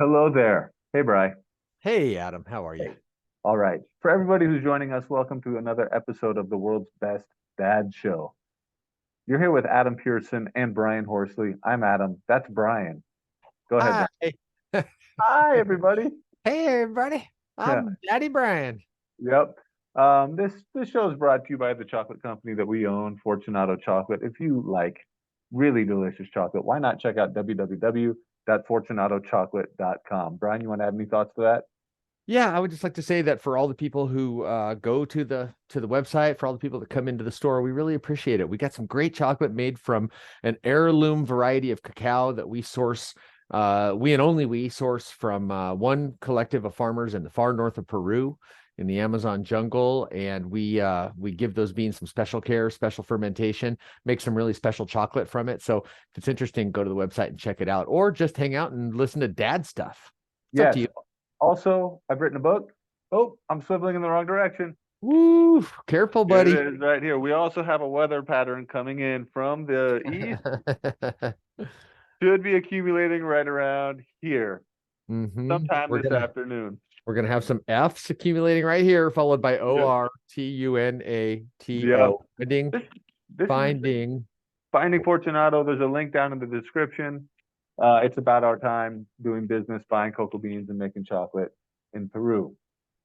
Hello there. Hey, Bry. Hey Adam, how are you? Hey. All right. For everybody who's joining us, welcome to another episode of the world's best dad show. You're here with Adam Pearson and Brian Horsley. I'm Adam. That's Brian. Go ahead, Hi. Brian. Hi, everybody. Hey everybody. Yeah. I'm Daddy Brian. Yep. This show is brought to you by the chocolate company that we own, Fortunato Chocolate. If you like really delicious chocolate, why not check out www.fortunatochocolate.com. Brian, you want to add any thoughts to that? Yeah, I would just like to say that for all the people who go to the website, for all the people that come into the store, we really appreciate it. We got some great chocolate made from an heirloom variety of cacao that we source. We and only we source from one collective of farmers in the far north of Peru in the Amazon jungle, and we give those beans some special care, special fermentation, make some really special chocolate from it. So if it's interesting, go to the website and check it out, or just hang out and listen to dad stuff. It's up to Yes. you. Also, I've written a book. Oh, I'm swiveling in the wrong direction. Woo! Careful, Here buddy. it is right here. We also have a weather pattern coming in from the east. Should be accumulating right around here sometime We're this gonna afternoon. we're gonna have some F's accumulating right here, followed by O Yep. R T U N A T Yep. O. Finding, This, this is finding. Finding Fortunato. There's a link down in the description. It's about our time doing business, buying cocoa beans and making chocolate in Peru.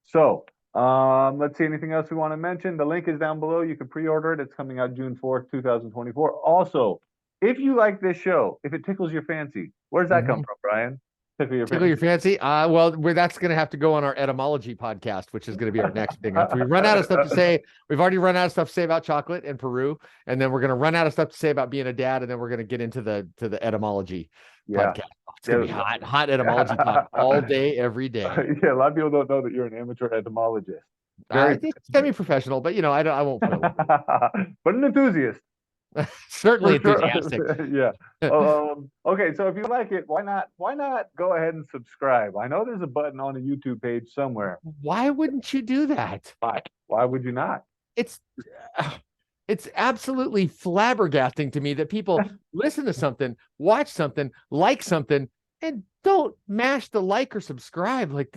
So, let's see anything else we want to mention. The link is down below. You can pre-order it. It's coming out June 4th, 2024. Also, if you like this show, if it tickles your fancy, where does that come Mhm. from, Brian? Tickle your Tickle your fancy. fancy? Well, that's going to have to go on our etymology podcast, which is going to be our next thing. After we run out of stuff to say, we've already run out of stuff to say about chocolate and Peru, and then we're going to run out of stuff to say about being a dad, and then we're going to get into the etymology Yeah. podcast. It's going to be Yeah. hot etymology talk all day, every day. Yeah, a lot of people don't know that you're an amateur etymologist. I Very, think semi-professional, but I won't put a but an enthusiast. certainly For enthusiastic. sure. Yeah. Okay, so if you like it, why not go ahead and subscribe? I know there's a button on a YouTube page somewhere. Why wouldn't you do that? Why would you not? It's it's absolutely flabbergasting to me that people listen to something, watch something, like something, and don't mash the like or subscribe. Like,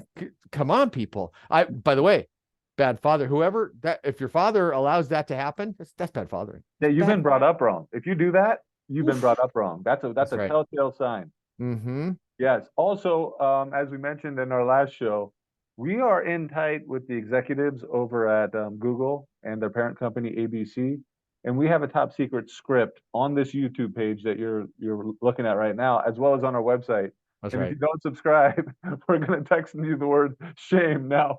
come on, people. By the way, bad father. Whoever that, if your father allows that to happen, that's bad fathering. Yeah, It's you've bad. been brought up wrong. If you do that, you've been Oof. brought up wrong. That's That's a right. telltale sign. Mm-hmm. Yes. Also, as we mentioned in our last show, we are in tight with the executives over at Google and their parent company ABC, and we have a top secret script on this YouTube page that you're looking at right now, as well as on our website. That's And if you right. don't subscribe, we're going to text you the word shame. Now,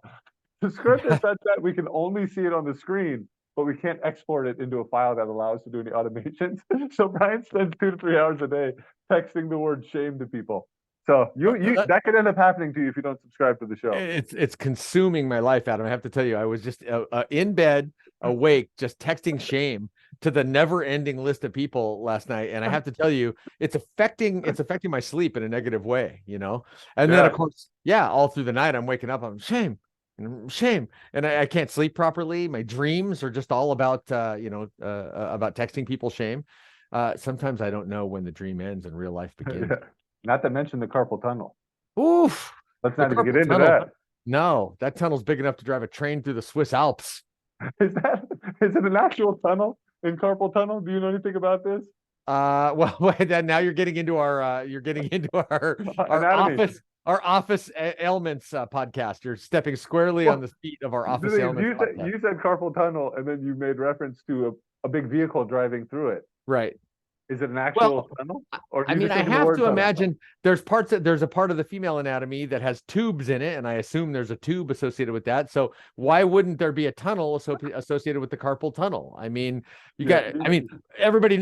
the script is such that we can only see it on the screen, but we can't export it into a file that allows us to do any automations. So Brian spends 2 to 3 hours a day texting the word shame to people. So you that could end up happening to you if you don't subscribe to the show. It's consuming my life, Adam. I have to tell you, I was just in bed, awake, just texting shame to the never-ending list of people last night, and I have to tell you, it's affecting my sleep in a negative way. And then, of Yeah. course, yeah, all through the night, I'm waking up, I'm shame and shame, and I can't sleep properly. My dreams are just all about texting people shame. Sometimes I don't know when the dream ends and real life begins. Not to mention the carpal tunnel. Oof. Let's The not even get carpal into tunnel. that. No, that tunnel's big enough to drive a train through the Swiss Alps. Is that is it an actual tunnel in carpal tunnel? Do you know anything about this? Well, now you're getting into our Anatomy. ailments podcast. You're stepping squarely on Well, the feet of our the office thing is, ailments you said podcast. you said carpal tunnel, and then you made reference to a big vehicle driving through it. Right. Is it an Well, actual tunnel, or do I you mean, just I think of the have word to tunnel? imagine there's a part of the female anatomy that has tubes in it, and I assume there's a tube associated with that. So why wouldn't there be a tunnel associated with the carpal tunnel? I mean, Yeah.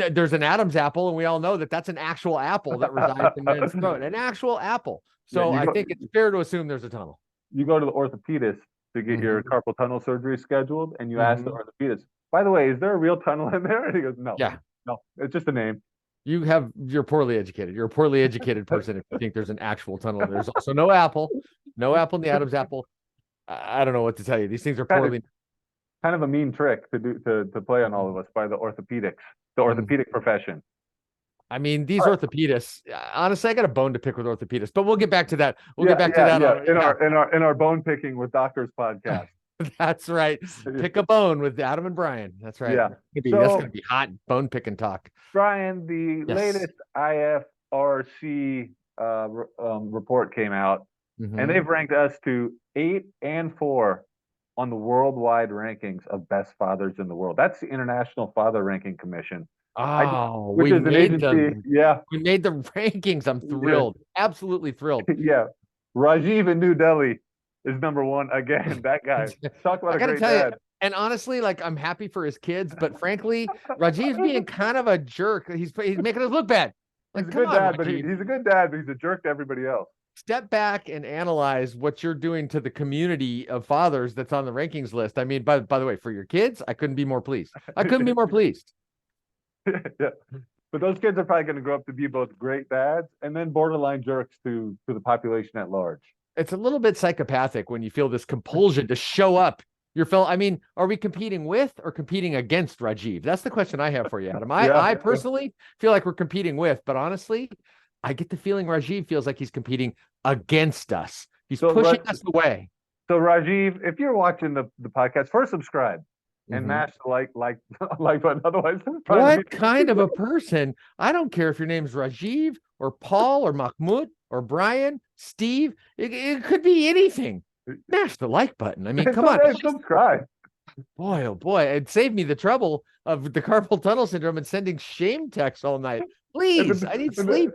there's an Adam's apple, and we all know that that's an actual apple that resides in man's throat, an actual apple. Yeah, So I think it's fair to assume there's a tunnel. you go to the orthopedist to get your Hmm. carpal tunnel surgery scheduled, and you ask the Hmm. orthopedist, by the way, is there a real tunnel in there? And he goes, no, Yeah, no, it's just a name. you're poorly educated. You're a poorly educated person if you think there's an actual tunnel. There's also no apple in the Adam's apple. I don't know what to tell you. These things are kind of poorly. kind of a mean trick to play on all of us by the orthopedics, the Mhm. orthopedic profession. I mean, these All right. orthopedists, honestly, I got a bone to pick with orthopedists, but we'll get back to that. We'll Yeah, get back to yeah, that. yeah. In our bone picking with doctors podcast. That's right. Pick a bone with Adam and Brian. That's right. Yeah. That's So gonna be hot bone picking talk. Brian, the Yes. latest IFRC report came out, and Mhm. they've ranked us to 8 and 4 on the worldwide rankings of best fathers in the world. That's the International Father Ranking Commission, I, Oh, which we is an made agency. them. Yeah, We made the rankings. I'm yeah, thrilled. Absolutely thrilled. yeah. Rajiv in New Delhi is #1 again. That guy. Talk about I a got to great tell you, dad. and honestly, like I'm happy for his kids, but frankly, Rajiv's being kind of a jerk. He's making us look bad. He's Like, a come good on, dad, but Rajiv. he's a good dad, but he's a jerk to everybody else. Step back and analyze what you're doing to the community of fathers that's on the rankings list. I mean, by the way, for your kids, I couldn't be more pleased. I couldn't be more pleased. Yeah. But those kids are probably going to grow up to be both great dads and then borderline jerks to the population at large. It's a little bit psychopathic when you feel this compulsion to show up your fellow. I mean, are we competing with or competing against Rajiv? That's the question I have for you, Adam. I personally feel like we're competing with, but honestly, I get the feeling Rajiv feels like he's competing against us. He's pushing us away. So Rajiv, if you're watching the podcast, first subscribe and mash the like button. Otherwise, what kind of a person? I don't care if your name's Rajiv or Paul or Mahmoud or Brian, Steve. It could be anything. Mash the like button. I mean, come on. Subscribe. Boy, oh boy. It saved me the trouble of the carpal tunnel syndrome and sending shame texts all night. Please, I need sleep.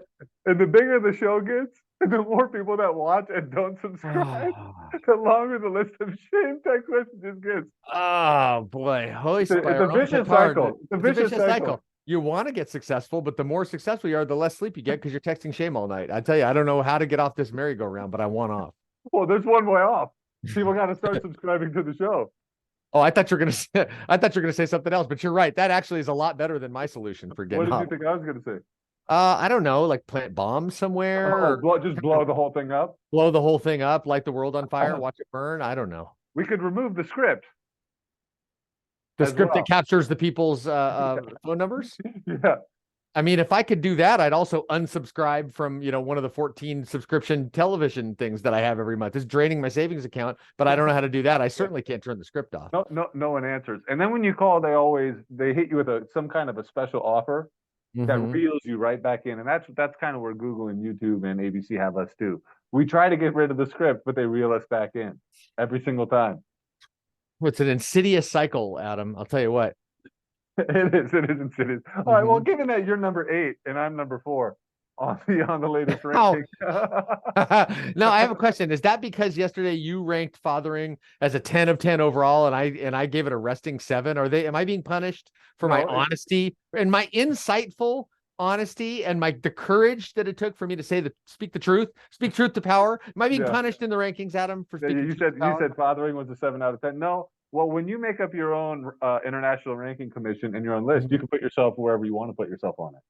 And the bigger the show gets, the more people that watch and don't subscribe, the longer the list of shame text messages gets. Oh boy, it's a vicious cycle. It's a vicious cycle. You want to get successful, but the more successful you are, the less sleep you get because you're texting shame all night. I tell you, I don't know how to get off this merry-go-round, but I want off. Well, there's one way off. People got to start subscribing to the show. Oh, I thought you were gonna say something else, but you're right. That actually is a lot better than my solution for getting off. What did you think I was gonna say? I don't know, like plant bombs somewhere, or just blow the whole thing up. Blow the whole thing up, light the world on fire, watch it burn. I don't know. We could remove the script. The script that captures the people's phone numbers. Yeah. I mean, if I could do that, I'd also unsubscribe from, one of the 14 subscription television things that I have every month. It's draining my savings account, but I don't know how to do that. I certainly can't turn the script off. No one answers. And then when you call, they hit you with some kind of a special offer that reels you right back in. And that's kind of where Google and YouTube and ABC have us too. We try to get rid of the script, but they reel us back in every single time. It's an insidious cycle, Adam. I'll tell you what. It is insidious. All right. Well, given that you're #8 and I'm #4 on the latest ranking. Now I have a question. Is that because yesterday you ranked fathering as a 10 of 10 overall and I gave it a resting 7? Am I being punished for my honesty and my insightful honesty and the courage that it took for me to speak truth to power? Am I being punished in the rankings, Adam, for speaking you said fathering was a 7 out of 10. No. Well, when you make up your own international ranking commission and your own list, you can put yourself wherever you want to put yourself on it.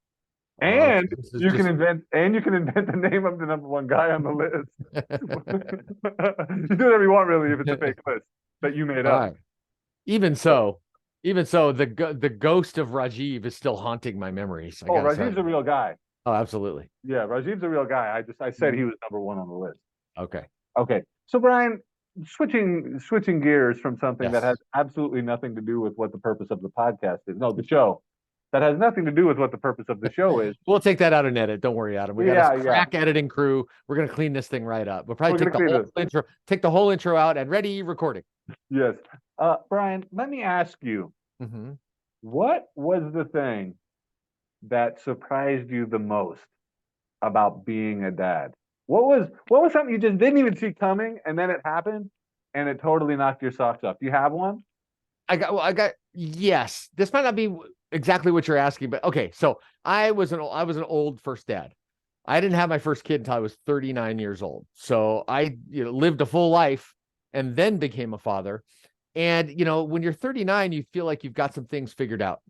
And you can invent the name of the #1 guy on the list. You do whatever you want, really, if it's a fake list that you made up. Even so, the ghost of Rajiv is still haunting my memories. Rajiv's a real guy. Oh, absolutely. Yeah, Rajiv's a real guy. I said he was #1 on the list. Okay. So Brian, switching gears from something that has absolutely nothing to do with what the purpose of the podcast is. No, the show. That has nothing to do with what the purpose of the show is. We'll take that out and edit. Don't worry, Adam. We got a crack editing crew. We're gonna clean this thing right up. We'll probably take the whole intro out and ready recording. Yes. Brian, let me ask you, what was the thing that surprised you the most about being a dad? What was something you just didn't even see coming, and then it happened, and it totally knocked your socks off? Do you have one? Yes. This might not be exactly what you're asking, but okay. So I was an old first dad. I didn't have my first kid until I was 39 years old. So I lived a full life and then became a father. And when you're 39, you feel like you've got some things figured out,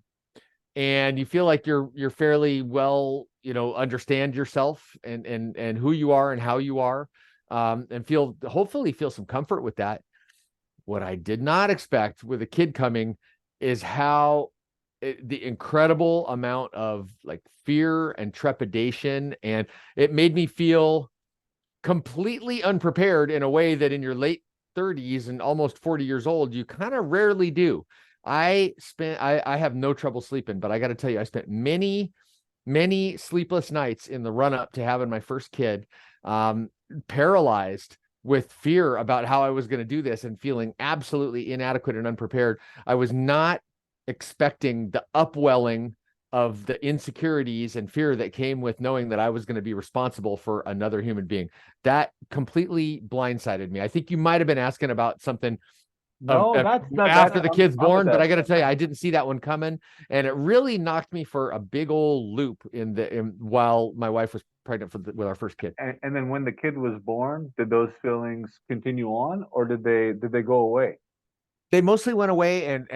and you feel like you're fairly well, understand yourself and who you are and how you are, and hopefully feel some comfort with that. What I did not expect with a kid coming is how the incredible amount of like fear and trepidation, and it made me feel completely unprepared in a way that in your late 30s and almost 40 years old, you kind of rarely do. I have no trouble sleeping, but I got to tell you, I spent many sleepless nights in the run up to having my first kid, paralyzed with fear about how I was going to do this and feeling absolutely inadequate and unprepared. I was not expecting the upwelling of the insecurities and fear that came with knowing that I was going to be responsible for another human being. That completely blindsided me. I think you might have been asking about something No, after the kid's I'm with born, but I that. got to tell you, I didn't see that one coming, and it really knocked me for a big old loop while my wife was pregnant with our first kid. And then when the kid was born, did those feelings continue on, or did they go away? They mostly went away, and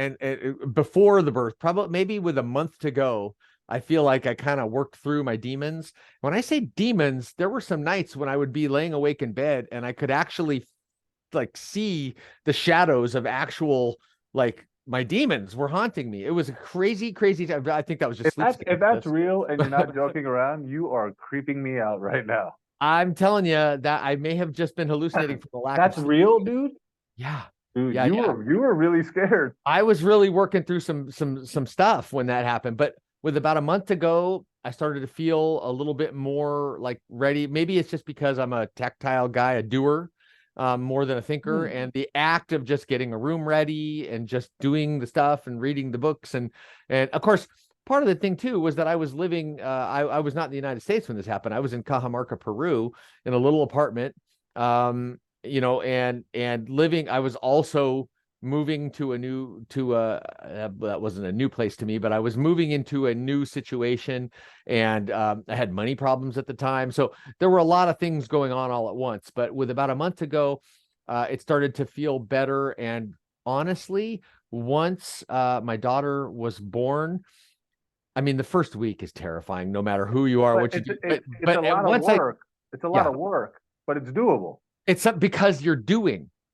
before the birth, probably maybe with a month to go, I feel like I kind of worked through my demons. When I say demons, there were some nights when I would be laying awake in bed and I could actually like see the shadows of actual, like, my demons were haunting me. It was a crazy time. I think that was just sleep If that's schedule. real and you're not joking around, you are creeping me out right now. I'm telling you that I may have just been hallucinating from the lack of That's sleep. real, dude. Yeah. Dude, Yeah, you yeah. were really scared. I was really working through some stuff when that happened, but with about a month to go, I started to feel a little bit more like ready. Maybe it's just because I'm a tactile guy, a doer, more than a thinker, and the act of just getting a room ready and just doing the stuff and reading the books, and of course, part of the thing too was that I was living. I was not in the United States when this happened. I was in Cajamarca, Peru, in a little apartment. And living. I was also moving that wasn't a new place to me, but I was moving into a new situation, and I had money problems at the time, so there were a lot of things going on all at once. But with about a month to go, it started to feel better. And honestly, once my daughter was born, I mean, the first week is terrifying, no matter who you are, But what you do. it's a But lot of once I, work. It's a lot yeah, of work, but it's doable. it's because you're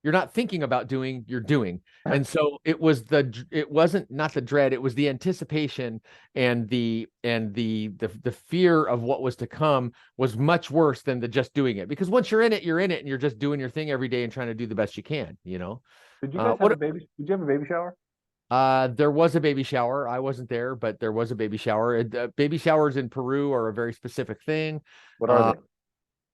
not thinking about doing, you're doing. And so it wasn't not the dread, it was the anticipation, and the fear of what was to come was much worse than the just doing it, because once you're in it, and you're just doing your thing every day and trying to do the best you can, Did you guys have a what baby? Did you have a baby shower? there was a baby shower. I wasn't there, but there was a baby shower. Baby showers in Peru are a very specific thing. What are uh they?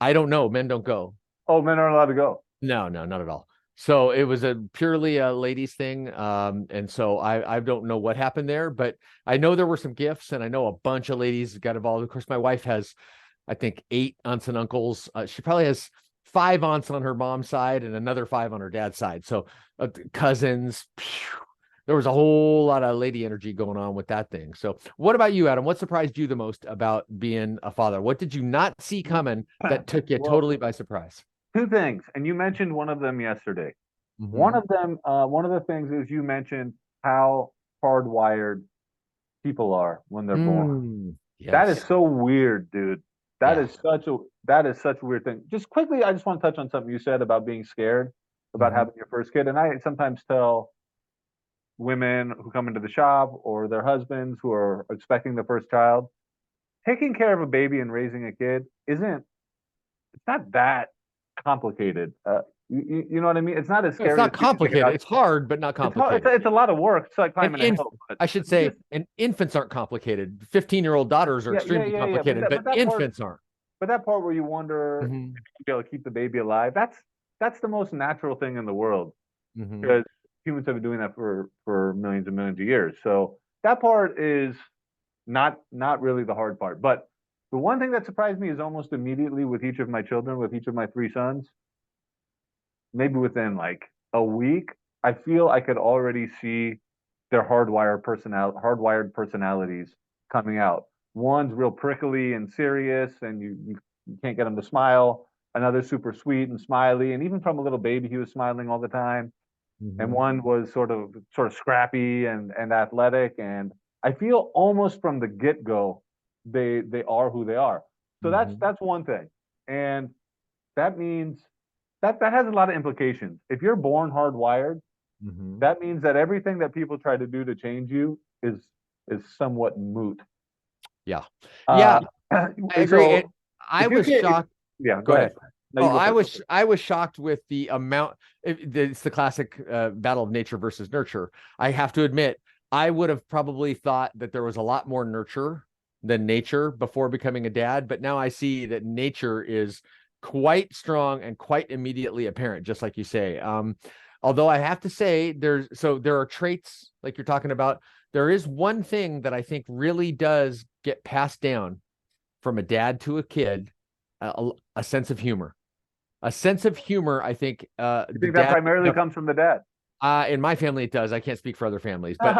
I don't know, men don't go. Oh, men aren't allowed to go. No, no, not at all. So it was a purely a ladies thing. And so I don't know what happened there, but I know there were some gifts, and I know a bunch of ladies got involved. Of course, my wife has, I think, 8 aunts and uncles. She probably has 5 aunts on her mom's side and another 5 on her dad's side. So cousins, phew, there was a whole lot of lady energy going on with that thing. So what about you, Adam? What surprised you the most about being a father? What did you not see coming that took you Well, totally by surprise? two things, and you mentioned one of them yesterday. Mm-hmm. One of the things is you mentioned how hardwired people are when they're born. That is Yes. so weird, dude. That Yeah. is such a weird thing. Just quickly, I just want to touch on something you said about being scared about Mm-hmm. having your first kid. And I sometimes tell women who come into the shop or their husbands who are expecting the first child, taking care of a baby and raising a kid it's not that complicated. You know what I mean? It's not as It's scary not as people make it complicated. out. It's hard, but not It's complicated. it's a lot of work. It's like And climbing a hill, but I should you say, just and infants aren't complicated. 15-year-old daughters are extremely yeah. But complicated, but infants aren't. that part where you wonder if Hmm. you be able to keep the baby alive, that's the most natural thing in the world Hmm. because humans have been doing that for millions and millions of years. So that part is not really the hard part. But the one thing that surprised me is almost immediately with each of my children, with each of my 3 sons, maybe within like a week, I feel I could already see their hardwired personalities coming out. One's real prickly and serious, and you can't get him to smile. Another's super sweet and smiley, and even from a little baby, he was smiling all the time. And Hmm. one was sort of scrappy and athletic. And I feel almost from the get go, they are who they are. So Hmm. that's one thing, and that means that has a lot of implications. If you're born hardwired, Hmm. that means that everything that people try to do to change you is is somewhat moot. Yeah. Yeah, I I agree. I was shocked. Yeah, Go ahead. No, Oh, you go first. I was shocked with the amount. It's the classic battle of nature versus nurture. I have to admit, I would have probably thought that there was a lot more nurture than nature before becoming a dad, but now I see that nature is quite strong and quite immediately apparent, just like you say. Although I have to say, there are traits like you're talking about. There is one thing that I think really does get passed down from a dad to a kid, a sense of humor. A sense of humor, I think. You think that primarily comes from the dad? In my family, it does. I can't speak for other families, but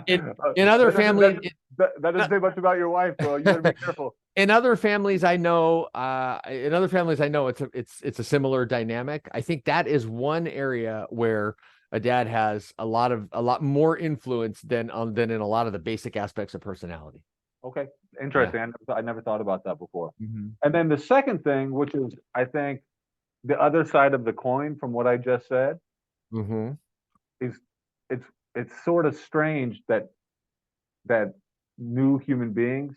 in That other doesn't- families, that doesn't say much about your wife, bro. You gotta be careful. in other families, I know. It's a similar dynamic. I think that is one area where a dad has a lot more influence than in a lot of the basic aspects of personality. Okay, interesting. I never thought about that before. Mm-hmm. And then the second thing, which is, I think, the other side of the coin from what I just said, Mm-hmm. is it's sort of strange that new human beings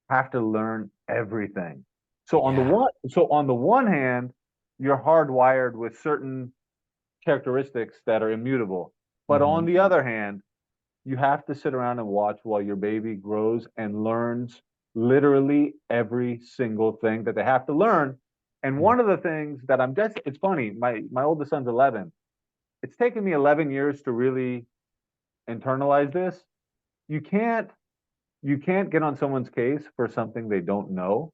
have to learn everything. So on the one hand, you're hardwired with certain characteristics that are immutable. But Mm-hmm. on the other hand, you have to sit around and watch while your baby grows and learns literally every single thing that they have to learn. And one of the things that it's funny, my oldest son's 11. It's taken me 11 years to really internalize this. You can't get on someone's case for something they don't know.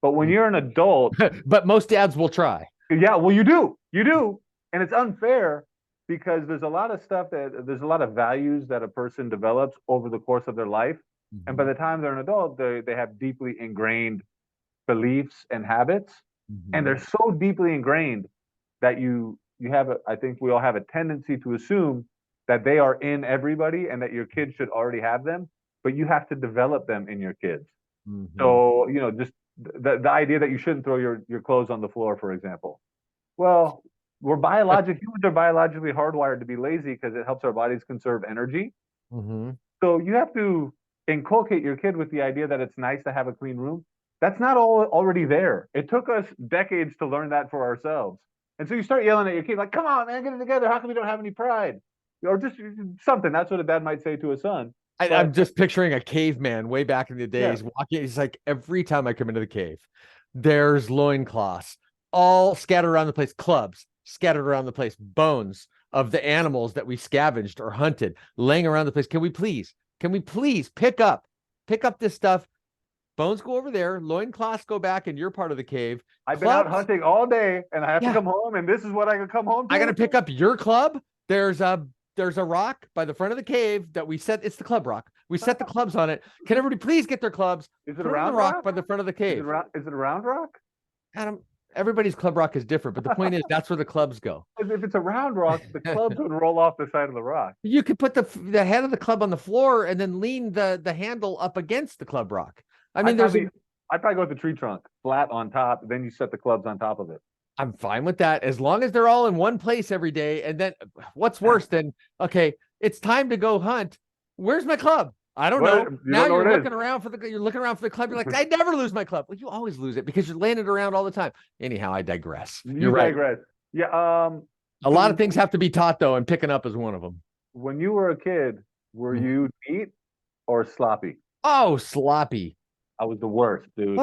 But when you're an adult, But most dads will try. yeah, well, you do, and it's unfair because there's a lot of values that a person develops over the course of their life, and by the time they're an adult, they have deeply ingrained beliefs and habits, and they're so deeply ingrained that I think we all have a tendency to assume that they are in everybody and that your kids should already have them, but you have to develop them in your kids. So, just the idea that you shouldn't throw your clothes on the floor, for example. Well, humans are biologically hardwired to be lazy because it helps our bodies conserve energy. So you have to inculcate your kid with the idea that it's nice to have a clean room. That's not already there. It took us decades to learn that for ourselves. And so you start yelling at your kid, like, come on, man, get it together. How come you don't have any pride? Or just something. That's what a dad might say to a son. I'm just picturing a caveman way back in the days walking. He's like, every time I come into the cave, there's loincloths all scattered around the place, clubs scattered around the place, bones of the animals that we scavenged or hunted laying around the place. Can we please pick up this stuff? Bones go over there, loincloths go back in your part of the cave. I've been out hunting all day and I have to come home, and this is what I can come home to. I gotta pick up your club. There's a rock by the front of the cave that we set. It's the club rock. We set the clubs on it. Can everybody please get their clubs? Is it a round rock by the front of the cave? Is it a round rock? Adam, everybody's club rock is different, but the point is that's where the clubs go. If it's a round rock, the clubs would roll off the side of the rock. You could put the head of the club on the floor and then lean the handle up against the club rock. I mean, I'd probably go with the tree trunk, flat on top, then you set the clubs on top of it. I'm fine with that as long as they're all in one place every day. And then what's worse than, okay, it's time to go hunt. Where's my club? I don't know. Now you're looking around for the club. You're like, I never lose my club. Well, you always lose it because you're laying it around all the time. Anyhow, I digress. You're right. Yeah. A lot of things have to be taught though, and picking up is one of them. When you were a kid, were you neat or sloppy? Oh, sloppy. I was the worst, dude.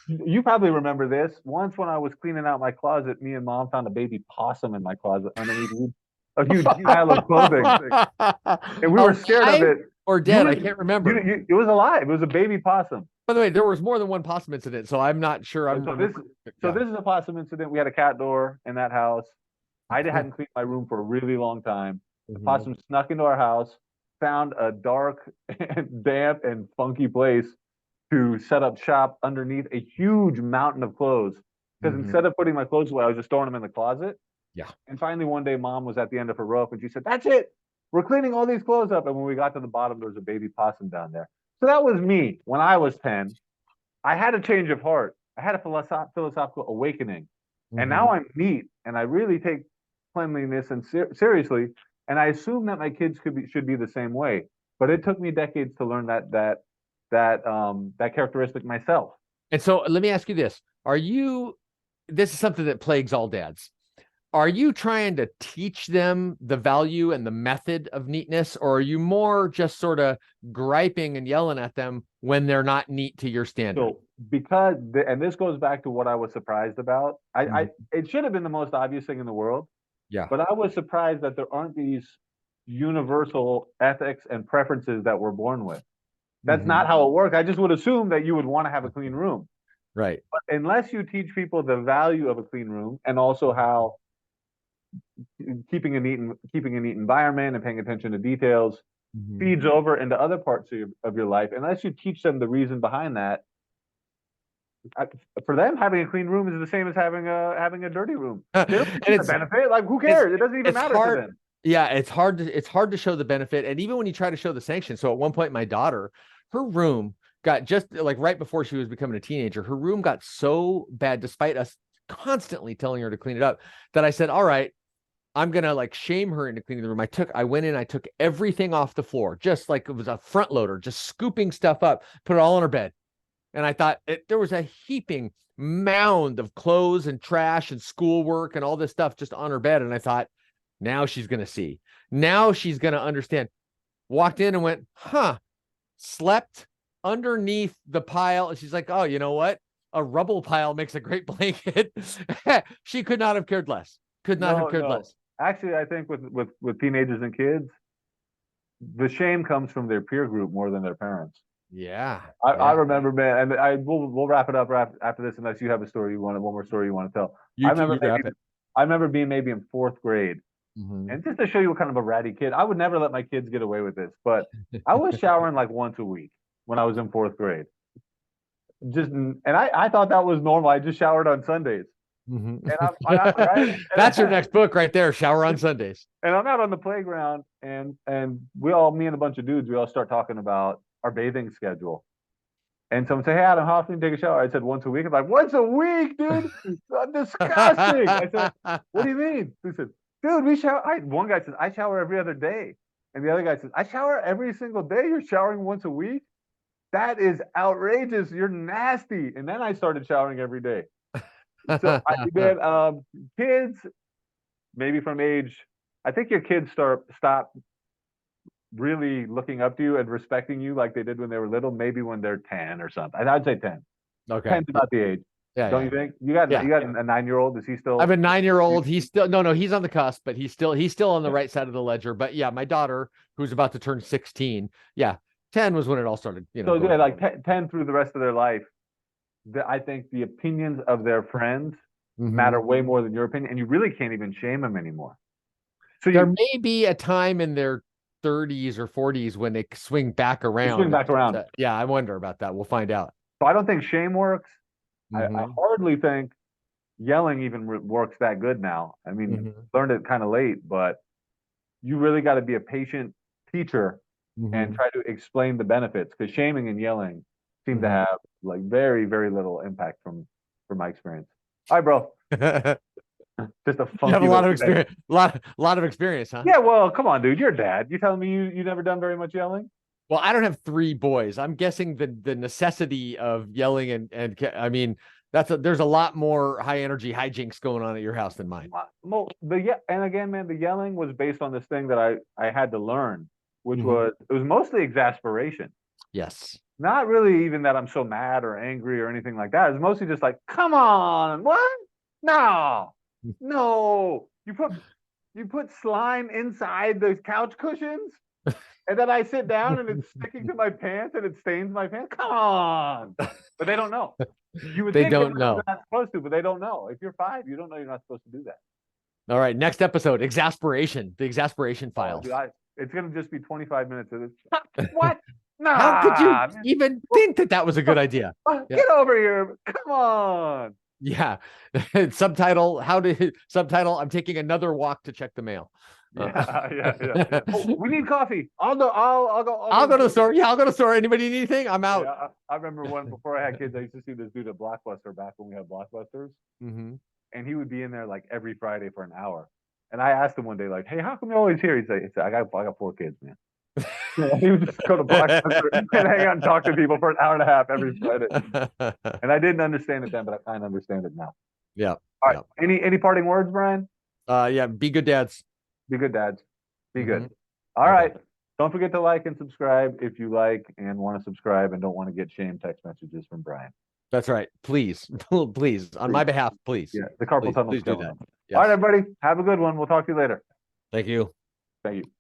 You probably remember this. Once when I was cleaning out my closet, me and mom found a baby possum in my closet underneath a huge pile of clothing. And we were scared of it. Or dead, I can't remember. It was alive. It was a baby possum. By the way, there was more than one possum incident, so I'm not sure. This is a possum incident. We had a cat door in that house. I hadn't cleaned my room for a really long time. The possum snuck into our house, found a dark and damp and funky place to set up shop underneath a huge mountain of clothes. Because instead of putting my clothes away, I was just throwing them in the closet. Yeah. And finally, one day, mom was at the end of her rope and she said, "That's it. We're cleaning all these clothes up." And when we got to the bottom, there was a baby possum down there. So that was me when I was 10. I had a change of heart. I had a philosophical awakening. And now I'm neat and I really take cleanliness and seriously. And I assume that my kids should be the same way. but it took me decades to learn that characteristic myself. And so let me ask you this. This is something that plagues all dads. Are you trying to teach them the value and the method of neatness, or are you more just sort of griping and yelling at them when they're not neat to your standard? So and this goes back to what I was surprised about. It should have been the most obvious thing in the world, Yeah. but I was surprised that there aren't these universal ethics and preferences that we're born with. That's not how it works. I just would assume that you would want to have a clean room. Right. But unless you teach people the value of a clean room and also how keeping a neat environment and paying attention to details feeds over into other parts of your life, unless you teach them the reason behind that, for them, having a clean room is the same as having a dirty room. They don't see the benefit. Like, who cares? It doesn't even matter to them. Yeah, it's hard to show the benefit. And even when you try to show the sanction. So at one point, my daughter, her room got, just like right before she was becoming a teenager, her room got so bad, despite us constantly telling her to clean it up, that I said, all right, I'm gonna like shame her into cleaning the room. I went in, I took everything off the floor, just like it was a front loader, just scooping stuff up, put it all on her bed. And I thought there was a heaping mound of clothes and trash and schoolwork and all this stuff just on her bed. And I thought, now she's going to see. Now she's going to understand. Walked in and went, slept underneath the pile. And she's like, oh, you know what? A rubble pile makes a great blanket. She could not have cared less. Could not have cared less. Actually, I think with teenagers and kids, the shame comes from their peer group more than their parents. Yeah. I remember, man, and we'll wrap it up after this, unless you have one more story you want to tell. I remember being maybe in fourth grade, and just to show you what kind of a ratty kid, I would never let my kids get away with this, but I was showering like once a week when I was in fourth grade. I thought that was normal. I just showered on Sundays. That's your next book right there. Shower on Sundays. And I'm out on the playground, and me and a bunch of dudes, we all start talking about our bathing schedule. And someone say, hey, Adam, how often do you take a shower? I said, once a week. I'm like, once a week, dude? Disgusting. I said, what do you mean? He said, dude, we shower. One guy says, I shower every other day. And the other guy says, I shower every single day. You're showering once a week? That is outrageous. You're nasty. And then I started showering every day. So, kids, maybe from age, I think your kids stop really looking up to you and respecting you like they did when they were little, maybe when they're 10 or something. I'd say 10. Okay. 10's about the age. Yeah. Don't you think? You got a 9-year-old. Is he still? I have a 9-year-old. He's still no, he's on the cusp, but he's still on the right side of the ledger. But yeah, my daughter, who's about to turn 16. Yeah. 10 was when it all started. So yeah, like 10 through the rest of their life. I think the opinions of their friends matter way more than your opinion, and you really can't even shame them anymore. So there may be a time in their 30s or 40s when they swing back around. Yeah, I wonder about that. We'll find out. So I don't think shame works. I hardly think yelling even works that good now. I mean, learned it kind of late, but you really got to be a patient teacher and try to explain the benefits, because shaming and yelling seem to have like very, very little impact from my experience. All right, bro. Just a funky. You have a lot of experience. Lot of experience, huh? Yeah. Well, come on, dude. You're dad. You telling me you never done very much yelling? Well, I don't have 3 boys. I'm guessing the necessity of yelling and I mean, there's a lot more high energy hijinks going on at your house than mine. And again, man, the yelling was based on this thing that I had to learn, which was mostly exasperation. Yes. Not really even that I'm so mad or angry or anything like that. It's mostly just like, come on, what? No. You put slime inside those couch cushions, and then I sit down and it's sticking to my pants and it stains my pants. Come on. But they don't know. You would think don't know. They're not supposed to, but they don't know. If you're 5, you don't know you're not supposed to do that. All right, next episode, exasperation, the exasperation files. Dude, it's going to just be 25 minutes of this. What? Nah, how could you even think that was a good idea? Get over here. Come on. Yeah. Subtitle, I'm taking another walk to check the mail. Yeah. Oh, we need coffee. I'll go to the store. Yeah, I'll go to the store. Anybody need anything? I'm out. Yeah, I remember before I had kids, I used to see this dude at Blockbuster back when we had Blockbusters. And he would be in there like every Friday for an hour. And I asked him one day, like, hey, how come you're always here? He said, I got 4 kids, man. He would just go to Blockbuster and hang out and talk to people for an hour and a half every Friday. And I didn't understand it then, but I kind of understand it now. Yeah. All right. Any parting words, Brian? Yeah. Be good dads. Be good dads. Be good. Mhm. All Okay. right. Don't forget to like and subscribe if you like and want to subscribe and don't want to get shame text messages from Brian. That's right. Please, please, on my behalf, please. Yeah, the carpal Please, tunnel's please do killing that. him. All right, Yes. everybody. Have a good one. We'll talk to you later. Thank you. Thank you.